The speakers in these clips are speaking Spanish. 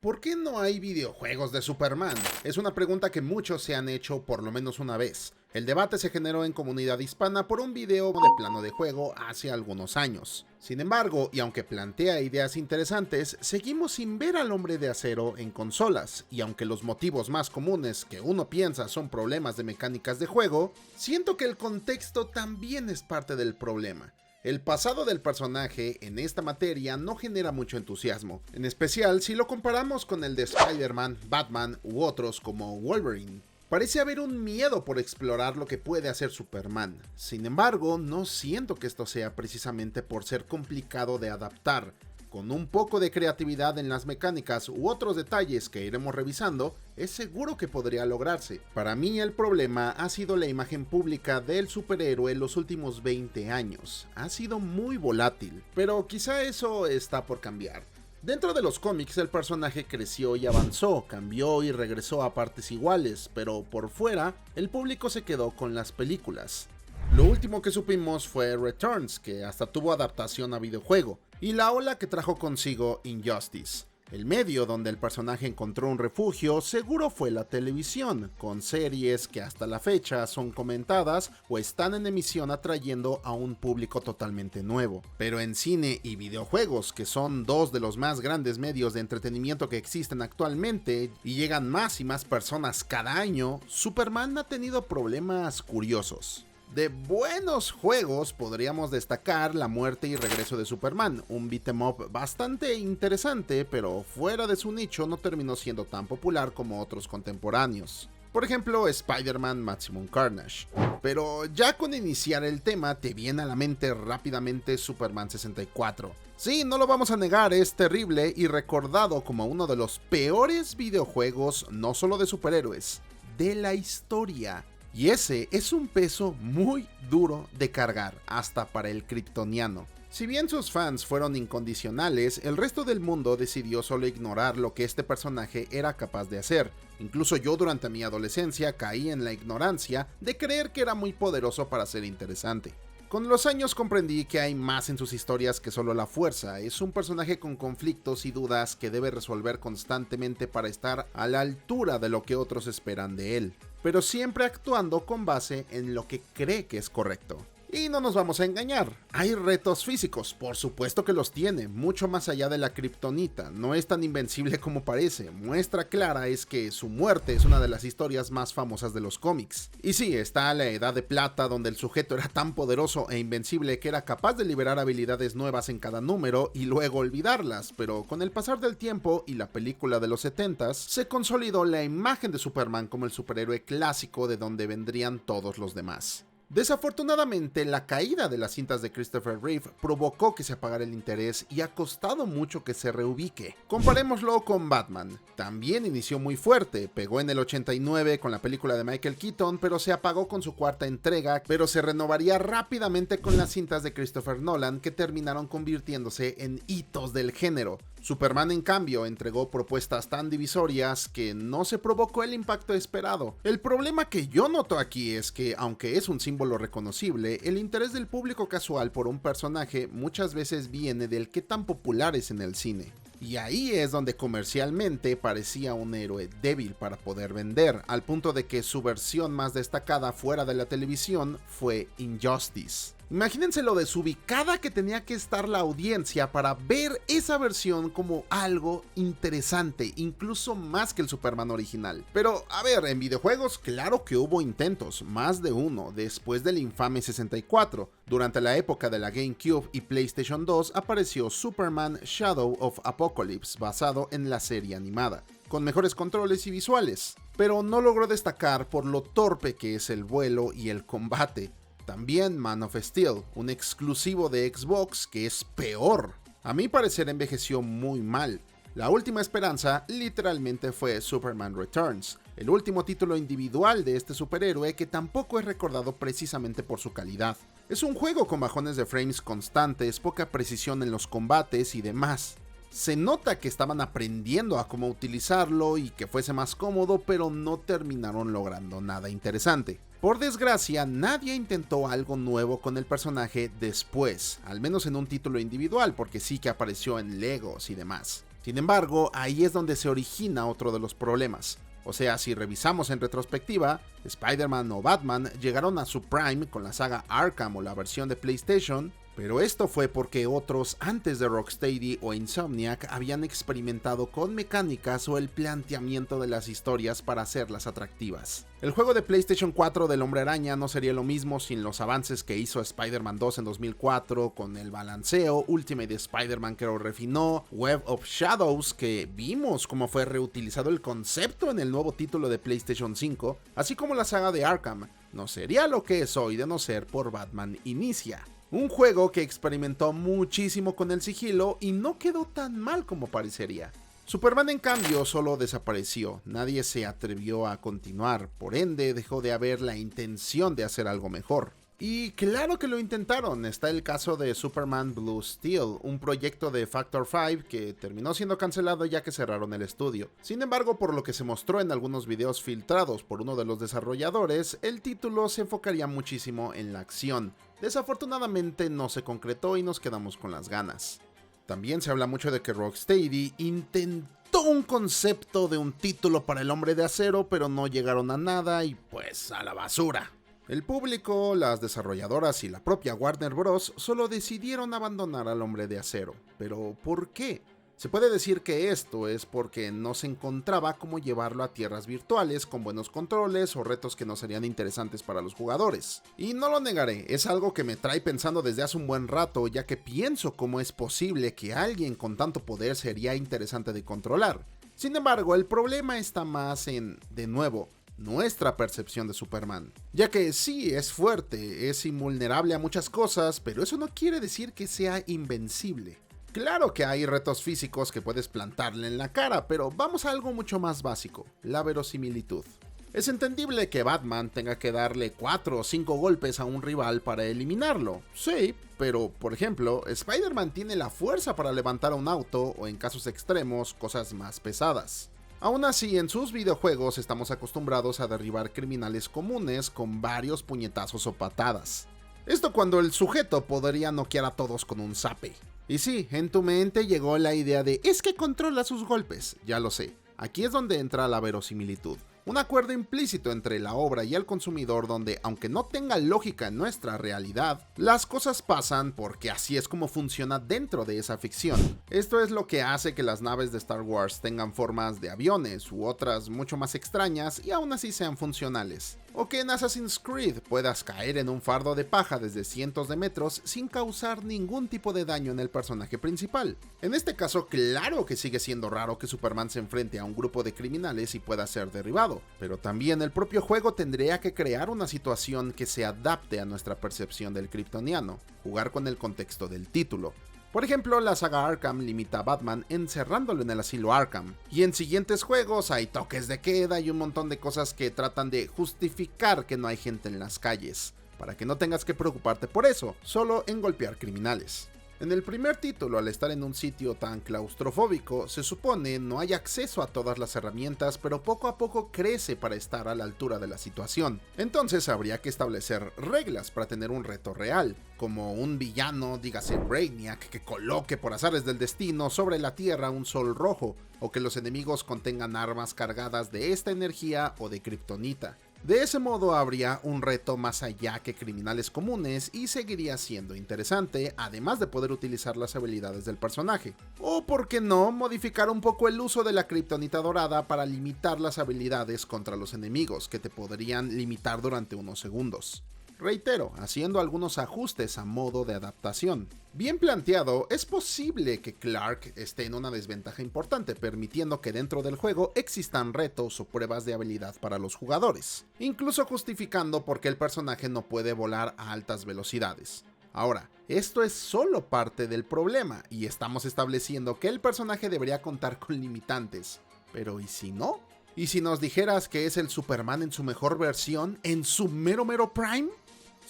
¿Por qué no hay videojuegos de Superman? Es una pregunta que muchos se han hecho por lo menos una vez. El debate se generó en comunidad hispana por un video de plano de juego hace algunos años. Sin embargo, y aunque plantea ideas interesantes, seguimos sin ver al Hombre de Acero en consolas, y aunque los motivos más comunes que uno piensa son problemas de mecánicas de juego, siento que el contexto también es parte del problema. El pasado del personaje en esta materia no genera mucho entusiasmo, en especial si lo comparamos con el de Spider-Man, Batman u otros como Wolverine. Parece haber un miedo por explorar lo que puede hacer Superman. Sin embargo, no siento que esto sea precisamente por ser complicado de adaptar. Con un poco de creatividad en las mecánicas u otros detalles que iremos revisando, es seguro que podría lograrse. Para mí el problema ha sido la imagen pública del superhéroe en los últimos 20 años. Ha sido muy volátil, pero quizá eso está por cambiar. Dentro de los cómics el personaje creció y avanzó, cambió y regresó a partes iguales, pero por fuera el público se quedó con las películas. Lo último que supimos fue Returns, que hasta tuvo adaptación a videojuego, y la ola que trajo consigo Injustice. El medio donde el personaje encontró un refugio seguro fue la televisión, con series que hasta la fecha son comentadas o están en emisión atrayendo a un público totalmente nuevo. Pero en cine y videojuegos, que son dos de los más grandes medios de entretenimiento que existen actualmente y llegan más y más personas cada año, Superman ha tenido problemas curiosos. De buenos juegos podríamos destacar La muerte y regreso de Superman, un beat'em up bastante interesante, pero fuera de su nicho no terminó siendo tan popular como otros contemporáneos. Por ejemplo, Spider-Man Maximum Carnage. Pero ya con iniciar el tema te viene a la mente rápidamente Superman 64. Sí, no lo vamos a negar, es terrible y recordado como uno de los peores videojuegos, no solo de superhéroes, de la historia. Y ese es un peso muy duro de cargar, hasta para el kryptoniano. Si bien sus fans fueron incondicionales, el resto del mundo decidió solo ignorar lo que este personaje era capaz de hacer. Incluso yo durante mi adolescencia caí en la ignorancia de creer que era muy poderoso para ser interesante. Con los años comprendí que hay más en sus historias que solo la fuerza. Es un personaje con conflictos y dudas que debe resolver constantemente para estar a la altura de lo que otros esperan de él, pero siempre actuando con base en lo que cree que es correcto. Y no nos vamos a engañar, hay retos físicos, por supuesto que los tiene, mucho más allá de la kriptonita, no es tan invencible como parece. Muestra clara es que su muerte es una de las historias más famosas de los cómics. Y sí, está la Edad de Plata, donde el sujeto era tan poderoso e invencible que era capaz de liberar habilidades nuevas en cada número y luego olvidarlas, pero con el pasar del tiempo y la película de los 70s, se consolidó la imagen de Superman como el superhéroe clásico de donde vendrían todos los demás. Desafortunadamente, la caída de las cintas de Christopher Reeve provocó que se apagara el interés y ha costado mucho que se reubique. Comparémoslo con Batman. También inició muy fuerte, pegó en el 89 con la película de Michael Keaton, pero se apagó con su cuarta entrega, pero se renovaría rápidamente con las cintas de Christopher Nolan, que terminaron convirtiéndose en hitos del género. Superman, en cambio, entregó propuestas tan divisorias que no se provocó el impacto esperado. El problema que yo noto aquí es que, aunque es un símbolo reconocible, el interés del público casual por un personaje muchas veces viene del qué tan popular es en el cine. Y ahí es donde comercialmente parecía un héroe débil para poder vender, al punto de que su versión más destacada fuera de la televisión fue Injustice. Imagínense lo desubicada que tenía que estar la audiencia para ver esa versión como algo interesante, incluso más que el Superman original. Pero, a ver, en videojuegos claro que hubo intentos, más de uno, después del infame 64. Durante la época de la GameCube y PlayStation 2 apareció Superman Shadow of Apocalypse, basado en la serie animada, con mejores controles y visuales, pero no logró destacar por lo torpe que es el vuelo y el combate. También Man of Steel, un exclusivo de Xbox que es peor. A mi parecer envejeció muy mal. La última esperanza literalmente fue Superman Returns, el último título individual de este superhéroe que tampoco es recordado precisamente por su calidad. Es un juego con bajones de frames constantes, poca precisión en los combates y demás. Se nota que estaban aprendiendo a cómo utilizarlo y que fuese más cómodo, pero no terminaron logrando nada interesante. Por desgracia, nadie intentó algo nuevo con el personaje después, al menos en un título individual, porque sí que apareció en Legos y demás. Sin embargo, ahí es donde se origina otro de los problemas. O sea, si revisamos en retrospectiva, Spider-Man o Batman llegaron a su prime con la saga Arkham o la versión de PlayStation, pero esto fue porque otros antes de Rocksteady o Insomniac habían experimentado con mecánicas o el planteamiento de las historias para hacerlas atractivas. El juego de PlayStation 4 del Hombre Araña no sería lo mismo sin los avances que hizo Spider-Man 2 en 2004, con el balanceo, Ultimate Spider-Man que lo refinó, Web of Shadows que vimos cómo fue reutilizado el concepto en el nuevo título de PlayStation 5, así como la saga de Arkham. No sería lo que es hoy de no ser por Batman Inicia. Un juego que experimentó muchísimo con el sigilo y no quedó tan mal como parecería. Superman en cambio solo desapareció, nadie se atrevió a continuar, por ende dejó de haber la intención de hacer algo mejor. Y claro que lo intentaron, está el caso de Superman Blue Steel, un proyecto de Factor 5 que terminó siendo cancelado ya que cerraron el estudio. Sin embargo, por lo que se mostró en algunos videos filtrados por uno de los desarrolladores, el título se enfocaría muchísimo en la acción. Desafortunadamente no se concretó y nos quedamos con las ganas. También se habla mucho de que Rocksteady intentó un concepto de un título para el Hombre de Acero, pero no llegaron a nada y pues a la basura. El público, las desarrolladoras y la propia Warner Bros. Solo decidieron abandonar al Hombre de Acero. ¿Pero por qué? Se puede decir que esto es porque no se encontraba cómo llevarlo a tierras virtuales con buenos controles o retos que no serían interesantes para los jugadores. Y no lo negaré, es algo que me trae pensando desde hace un buen rato, ya que pienso cómo es posible que alguien con tanto poder sería interesante de controlar. Sin embargo, el problema está más en, de nuevo, nuestra percepción de Superman. Ya que sí, es fuerte, es invulnerable a muchas cosas, pero eso no quiere decir que sea invencible. Claro que hay retos físicos que puedes plantarle en la cara, pero vamos a algo mucho más básico, la verosimilitud. Es entendible que Batman tenga que darle 4 o 5 golpes a un rival para eliminarlo, sí, pero por ejemplo, Spider-Man tiene la fuerza para levantar un auto o en casos extremos, cosas más pesadas. Aún así, en sus videojuegos estamos acostumbrados a derribar criminales comunes con varios puñetazos o patadas. Esto cuando el sujeto podría noquear a todos con un zape. Y sí, en tu mente llegó la idea de es que controla sus golpes, ya lo sé. Aquí es donde entra la verosimilitud. Un acuerdo implícito entre la obra y el consumidor donde, aunque no tenga lógica en nuestra realidad, las cosas pasan porque así es como funciona dentro de esa ficción. Esto es lo que hace que las naves de Star Wars tengan formas de aviones u otras mucho más extrañas y aún así sean funcionales. O que en Assassin's Creed puedas caer en un fardo de paja desde cientos de metros sin causar ningún tipo de daño en el personaje principal. En este caso, claro que sigue siendo raro que Superman se enfrente a un grupo de criminales y pueda ser derribado, pero también el propio juego tendría que crear una situación que se adapte a nuestra percepción del kryptoniano, jugar con el contexto del título. Por ejemplo, la saga Arkham limita a Batman encerrándolo en el asilo Arkham, y en siguientes juegos hay toques de queda y un montón de cosas que tratan de justificar que no hay gente en las calles, para que no tengas que preocuparte por eso, solo en golpear criminales. En el primer título, al estar en un sitio tan claustrofóbico, se supone no hay acceso a todas las herramientas, pero poco a poco crece para estar a la altura de la situación. Entonces habría que establecer reglas para tener un reto real, como un villano, dígase Brainiac, que coloque por azares del destino sobre la Tierra un sol rojo, o que los enemigos contengan armas cargadas de esta energía o de kriptonita. De ese modo habría un reto más allá que criminales comunes y seguiría siendo interesante, además de poder utilizar las habilidades del personaje. O por qué no, modificar un poco el uso de la kriptonita dorada para limitar las habilidades contra los enemigos, que te podrían limitar durante unos segundos. Reitero, haciendo algunos ajustes a modo de adaptación. Bien planteado, es posible que Clark esté en una desventaja importante, permitiendo que dentro del juego existan retos o pruebas de habilidad para los jugadores, incluso justificando por qué el personaje no puede volar a altas velocidades. Ahora, esto es solo parte del problema, y estamos estableciendo que el personaje debería contar con limitantes. Pero ¿y si no? ¿Y si nos dijeras que es el Superman en su mejor versión, en su mero prime?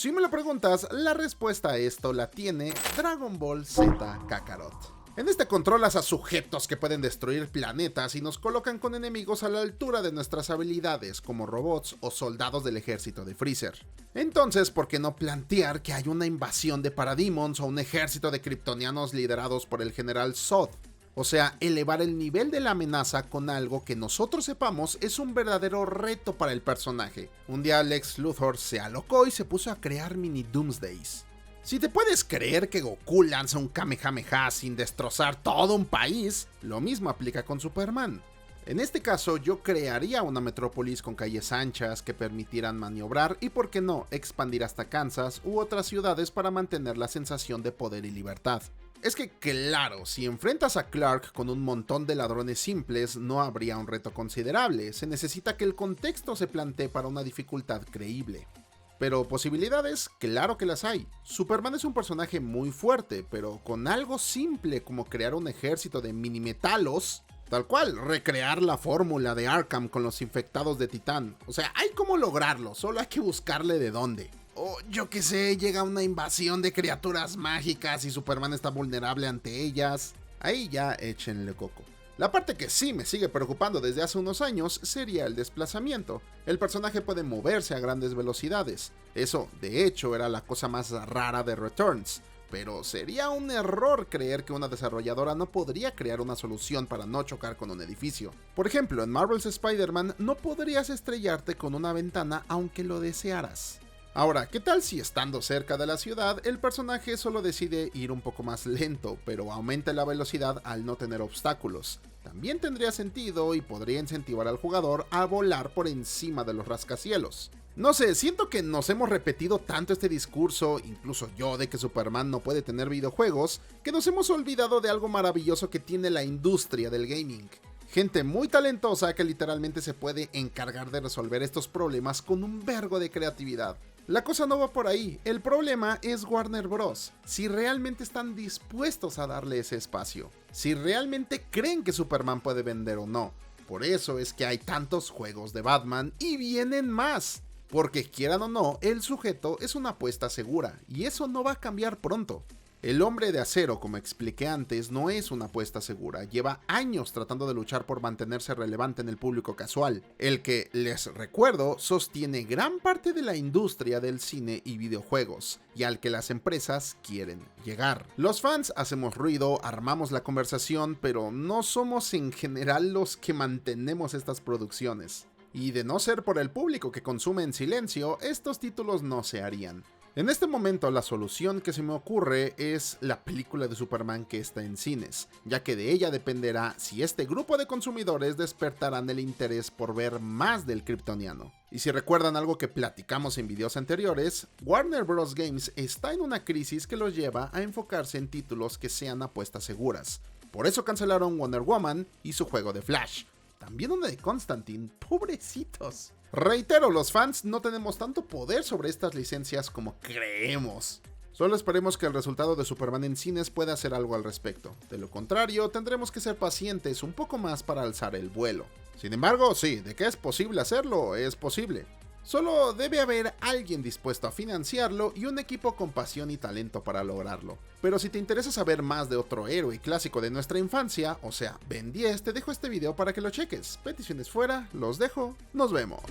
Si me lo preguntas, la respuesta a esto la tiene Dragon Ball Z Kakarot. En este controlas a sujetos que pueden destruir planetas y nos colocan con enemigos a la altura de nuestras habilidades, como robots o soldados del ejército de Freezer. Entonces, ¿por qué no plantear que hay una invasión de Parademons o un ejército de kryptonianos liderados por el general Zod? O sea, elevar el nivel de la amenaza con algo que nosotros sepamos es un verdadero reto para el personaje. Un día Lex Luthor se alocó y se puso a crear mini Doomsdays. Si te puedes creer que Goku lanza un Kamehameha sin destrozar todo un país, lo mismo aplica con Superman. En este caso, yo crearía una metrópolis con calles anchas que permitieran maniobrar y, por qué no, expandir hasta Kansas u otras ciudades para mantener la sensación de poder y libertad. Es que claro, si enfrentas a Clark con un montón de ladrones simples, no habría un reto considerable, se necesita que el contexto se plantee para una dificultad creíble. Pero posibilidades, claro que las hay. Superman es un personaje muy fuerte, pero con algo simple como crear un ejército de mini-metalos, tal cual, recrear la fórmula de Arkham con los infectados de Titán. O sea, hay cómo lograrlo, solo hay que buscarle de dónde. O yo que sé, llega una invasión de criaturas mágicas y Superman está vulnerable ante ellas. Ahí ya échenle coco. La parte que sí me sigue preocupando desde hace unos años sería el desplazamiento. El personaje puede moverse a grandes velocidades. Eso, de hecho, era la cosa más rara de Returns. Pero sería un error creer que una desarrolladora no podría crear una solución para no chocar con un edificio. Por ejemplo, en Marvel's Spider-Man no podrías estrellarte con una ventana aunque lo desearas. Ahora, ¿qué tal si estando cerca de la ciudad, el personaje solo decide ir un poco más lento, pero aumenta la velocidad al no tener obstáculos? También tendría sentido y podría incentivar al jugador a volar por encima de los rascacielos. No sé, siento que nos hemos repetido tanto este discurso, incluso yo, de que Superman no puede tener videojuegos, que nos hemos olvidado de algo maravilloso que tiene la industria del gaming. Gente muy talentosa que literalmente se puede encargar de resolver estos problemas con un vergo de creatividad. La cosa no va por ahí, el problema es Warner Bros. Si realmente están dispuestos a darle ese espacio, si realmente creen que Superman puede vender o no. Por eso es que hay tantos juegos de Batman y vienen más. Porque quieran o no, el sujeto es una apuesta segura, y eso no va a cambiar pronto. El Hombre de Acero, como expliqué antes, no es una apuesta segura, lleva años tratando de luchar por mantenerse relevante en el público casual, el que, les recuerdo, sostiene gran parte de la industria del cine y videojuegos, y al que las empresas quieren llegar. Los fans hacemos ruido, armamos la conversación, pero no somos en general los que mantenemos estas producciones. Y de no ser por el público que consume en silencio, estos títulos no se harían. En este momento la solución que se me ocurre es la película de Superman que está en cines, ya que de ella dependerá si este grupo de consumidores despertarán el interés por ver más del kryptoniano. Y si recuerdan algo que platicamos en videos anteriores, Warner Bros. Games está en una crisis que los lleva a enfocarse en títulos que sean apuestas seguras. Por eso cancelaron Wonder Woman y su juego de Flash. También una de Constantine, pobrecitos. Reitero, los fans no tenemos tanto poder sobre estas licencias como creemos. Solo esperemos que el resultado de Superman en cines pueda hacer algo al respecto. De lo contrario, tendremos que ser pacientes un poco más para alzar el vuelo. Sin embargo, sí, de que es posible hacerlo, es posible. Solo debe haber alguien dispuesto a financiarlo y un equipo con pasión y talento para lograrlo. Pero si te interesa saber más de otro héroe clásico de nuestra infancia, o sea, Ben 10, te dejo este video para que lo cheques. Peticiones fuera, los dejo, nos vemos.